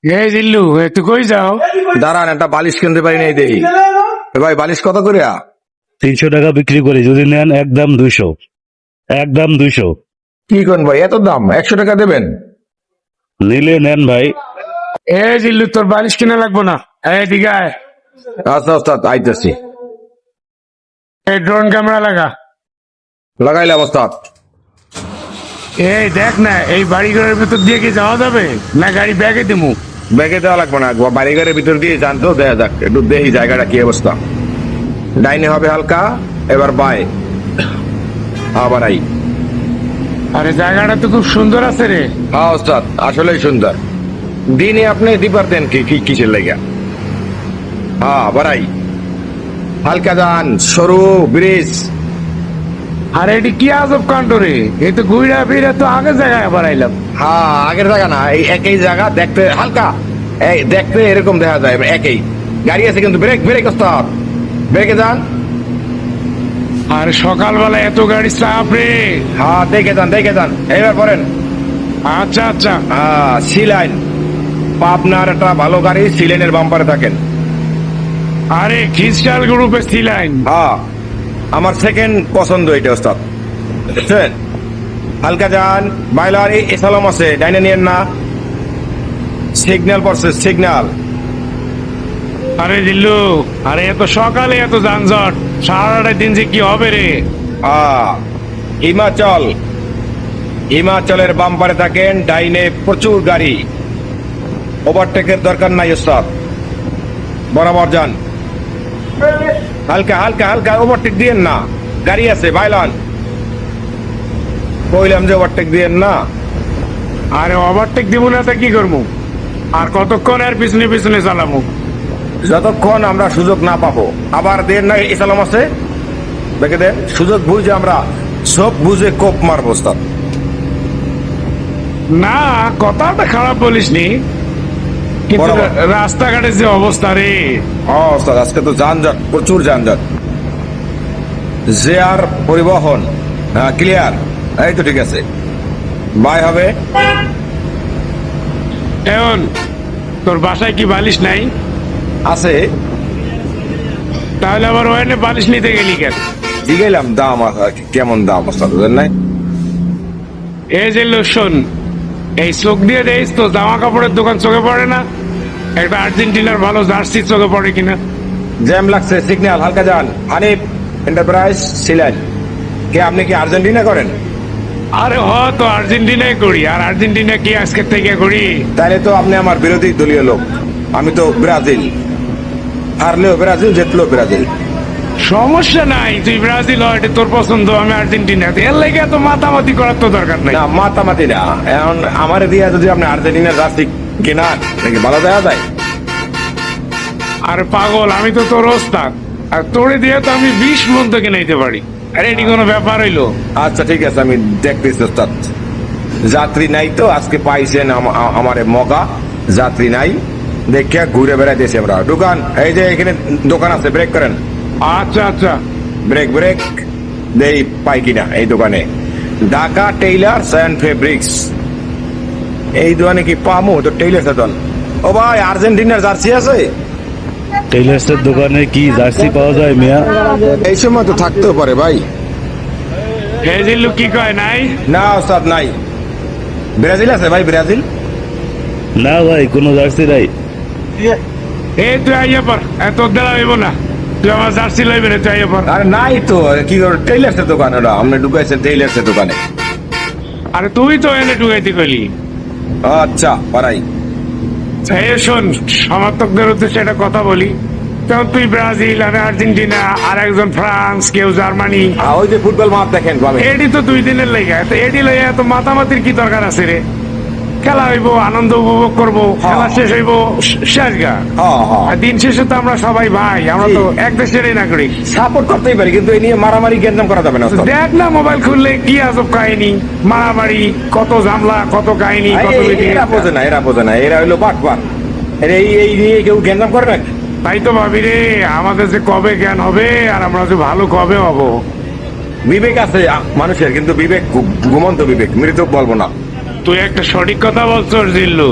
এই জিল্লু তুই কই যাও? দাঁড়ান, একটা বালিশ কিনতে পারি নাই দেই। ভাই বালিশ কত করে? 300 টাকা বিক্রি করি, যদি নেন একদম 200, একদম 200। কি কোন ভাই, এত দাম? 100 টাকা দেবেন? নিলে নেন ভাই। এই জিল্লু তোর বালিশ কিনা লাগবো না, এদিকে আয়। আচ্ছা ওস্তাদ, আইতেছি। এই ড্রোন ক্যামেরা লাগা। লাগাইলাম ওস্তাদ। এই দেখ না, এই বাড়ি ঘরের ভিতর দিয়ে কি যাওয়া যাবে না গাড়ি ব্যাগে দিমু? ব্যাগে দেওয়া লাগবে না, বাড়ি ঘরের ভিতর দিয়ে জানতো দেখা যাক, একটু দেখি জায়গাটা কি অবস্থা। ডাইনে হবে হালকা, এবার বাই, আবার আই। আরে জায়গাটা তো খুব সুন্দর আছে রে। হ্যাঁ ওস্তাদ, আসলেই সুন্দর। দিনে আপনি দিপারতেন কি কিসের লেগা? হ্যাঁ বাড়াই, হালকা যান, সরু ব্রিজ। আর এটি কি আজব কাণ্ড রে, এই তো ঘুরা ফিরা তো আগে জায়গায় বাড়াইলাম। হ্যাঁ আগের জায়গা না, এই একই জায়গা, দেখতে হালকা, এই দেখতে এরকম দেখা যায় একই। গাড়ি আছে কিন্তু, ব্রেক ব্রেক ওস্তাদ, ব্রেকে যান। আর সকালবেলা এত গাড়ি চাপ রে। হ্যাঁ দেখে যান, এবার পড়েন। আচ্ছা আচ্ছা। হ্যাঁ সি লাইন, আপনার একটা ভালো গাড়ি সি লাইনের বাম্পারে থাকেন। আরে খ্রিস্টাল গ্রুপে ছিলেন? হ্যাঁ আমার সেকেন্ড পছন্দ এটা ওস্তাদ, বুঝছেন? হালকা যান, বাইলার এই এসালম আছে, ডাইনে নিয়েন না। সিগন্যাল পড়ছে, সিগন্যাল। আরে জিল্লু, আরে এত সকালে এত যানজট, সারাটা দিন যে কি হবে রে। হিমাচল, হিমাচলের বাম্পারে থাকেন, ডাইনে প্রচুর গাড়ি, ওভারটেকের দরকার নাই ওস্তাদ, বরাবর যান। হালকা হালকা হালকা, ওভারটেক দিয়েন না, গাড়ি আছে বাইলান, কইলাম যে ওভারটেক দিয়েন না। আরে ওভারটেক দিব না তা কি করবো, আর কতক্ষণ আর পিছনে পিছনে চালাবো? যতক্ষণ আমরা সুযোগ না পাবো। আবার দেন না, ইসলাম আছে, দেখে দেন, সুযোগ বুঝে আমরা সব বুঝে কোপ মারবো ওস্তাদ। না, কথাটা খারাপ বলিসনি, কিন্তু বরাবর। রাস্তাঘাটের যে অবস্থা রে। ওস্তাদ আজকে তো যানজট, প্রচুর যানজট। যে আর পরিবহন, হ্যাঁ ক্লিয়ার, এই তো ঠিক আছে, বাই হবে। এখন তোর বাসায় কি বালিশ নাই? আছে, তাহলে আবার ওখানে বালিশ নিতে গেলি কেন? জিগাইলাম দাম কেমন দাম ওস্তাদ, বুঝলেন নাই? এই যে লোশন, এই চোখ দিয়ে দেখিস তো জামা কাপড়ের দোকান চোখে পড়ে না? একটা আর্জেন্টিনার ভালো জার্সি চোখে পড়ে কিনা? জ্যাম লাগছে, সিগন্যাল, হালকা যান। হানিফ এন্টারপ্রাইজ ছিলেন কে? আপনি কি আর্জেন্টিনা করেন? আরে হ, তো আর্জেন্টিনায় করি, আর আর্জেন্টিনা কি আজকে থেকে করি? তাহলে তো আপনি আমার বিরোধী দলীয় লোক। আমি তো ব্রাজিল, হারলেও ব্রাজিল, জিতলেও ব্রাজিল। সমস্যা নাই, তুই ব্রাজিল হয়, এটা তোর পছন্দ, আমি আর্জেন্টিনা, এর লেগে এত মাতামাতি করার তো দরকার নাই। না মাতামাতি না, এখন আমার দিয়া যদি আপনি আর্জেন্টিনার রাস্তি কেনান, নাকি ভালো দেখা যায়? আর পাগল, আমি তো তোর ওস্তাদ, আর তোরে দিয়ে তো আমি 20 মন থেকে নিতে পারি। আরে এটি কোনো ব্যাপার হইলো? আচ্ছা ঠিক আছে, আমি দেখতেছি ওস্তাদ। যাত্রী নাই তো আজকে পাইছেন আমারে মগা, যাত্রী নাই দেখে ঘুরে বেড়াইতেছি আমরা। দোকান এই যে এখানে দোকান আছে, ব্রেক করেন। আচ্ছা আচ্ছা। ব্রেক ব্রেক দেই, পাই কিনা এই দোকানে? ঢাকা টেইলার্স এন্ড ফেব্রিক্স, এই দোকানে কি পামু? তো টেইলার্স দোকান। ও ভাই, আর্জেন্টিনার জার্সি আছে? টেইলার্সের দোকানে কি জার্সি পাওয়া যায় মিয়া? এই সময় তো থাকতেও পারে ভাই। এই জিল্লু কি কয় নাই? না ওস্তাদ নাই। ব্রাজিল আছে ভাই, ব্রাজিল। না ভাই, কোনো জার্সি নাই। এই তুই আইয়া পর, এত দেওয়া হইব না, তুই আমার জার্সি লইবে না, তুই আইয়া পর। আরে নাই তো, কি করে টেইলার্সের দোকান? ওটা আপনি ঢুকাইছেন টেইলার্সের দোকানে। আরে তুই তো এনে ঢুকাইতে কইলি। আচ্ছা পারাই। এই শোন, সমর্থকদের উদ্দেশ্যে একটা কথা বলি, যেমন তুই ব্রাজিল, আমি আর্জেন্টিনা, আর একজন ফ্রান্স, কেউ জার্মানি। ওই যে ফুটবল মাঠ দেখেন পাবেন। এডি তো 2 দিনের লেগে, তো এডি লইয়া এত মাতামাতির কি দরকার আছে রে? খেলা হইব, আনন্দ উপভোগ করবো, খেলা শেষ হইব, শেষ গা। হ্যাঁ হ্যাঁ, আর দিন শেষে তো আমরা সবাই ভাই, আমরা তো এক দেশেরই নাগরিক। সাপোর্ট করতেই পারি, কিন্তু এই নিয়ে মারামারি গ্যাঞ্জাম করা যাবে না ওস্তাদ। দেখ না, মোবাইল খুললে কি আজব কাহিনী, মারামারি, কত ঝামলা, কত কাহিনী, কত মিটিং। এরা বোঝে না, এরা বোঝে না, এরা হইলো বাটপার। এই এই নিয়ে কেউ গ্যাঞ্জাম করে নাকি? তাই তো ভাবি রে, আমাদের যে কবে জ্ঞান হবে, আর আমরা যে ভালো কবে হব। বিবেক আছে মানুষের, কিন্তু বিবেক ঘুমন্ত বিবেক, মৃত বলবো না। তুই একটা সঠিক কথা বলছস জিল্লু।